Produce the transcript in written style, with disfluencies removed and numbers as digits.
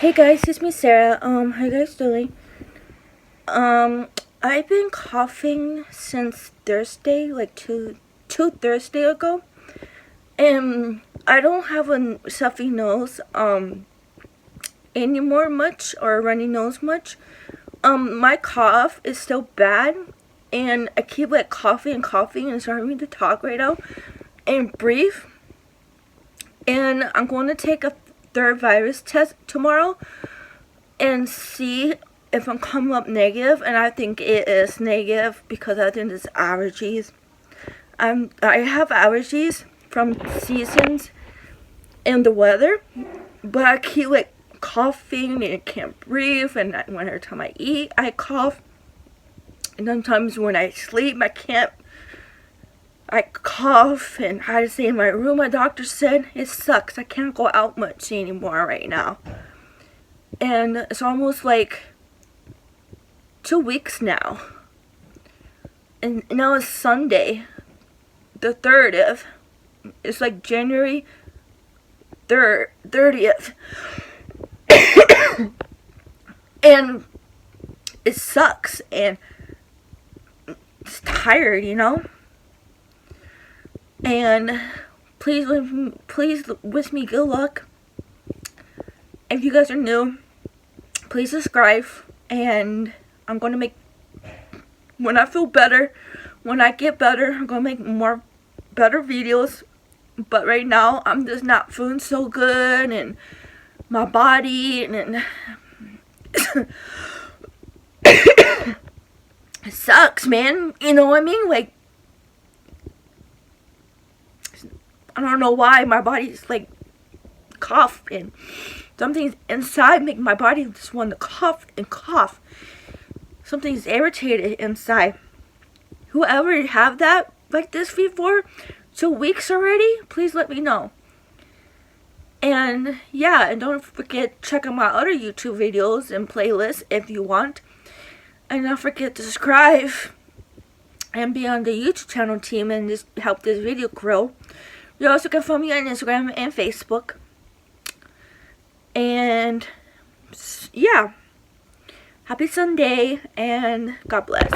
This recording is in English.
Hey guys, it's me Sarah. How you guys doing? I've been coughing since Thursday, like two Thursday ago. And I don't have a stuffy nose anymore much, or a runny nose much. My cough is still bad, and I keep like coughing and coughing, and it's hard for me to talk right now and breathe. And I'm going to take a third virus test tomorrow and see if I'm coming up negative, and I think it is negative because I think it's allergies. I have allergies from seasons and the weather, but I keep like coughing and I can't breathe, and when every time I eat I cough, and sometimes when I sleep I cough, and I had to stay in my room. My doctor said it sucks. I can't go out much anymore right now. And it's almost like 2 weeks now. And now it's Sunday, the 30th. It's like January 30th. And it sucks. And it's tired, you know? And please wish me good luck. If you guys are new, please subscribe, and I'm going to make, when I feel better, when I get better, I'm going to make more better videos. But right now, I'm just not feeling so good, and my body, and it sucks, man. You know what I mean? Like, I don't know why my body's like cough, and something's inside making my body just want to cough and cough. Something's irritated inside. Whoever have that like this before, 2 weeks already, please let me know. And yeah, and don't forget check out my other YouTube videos and playlists if you want. And don't forget to subscribe and be on the YouTube channel team and just help this video grow. You also can follow me on Instagram and Facebook. And yeah, happy Sunday, and God bless.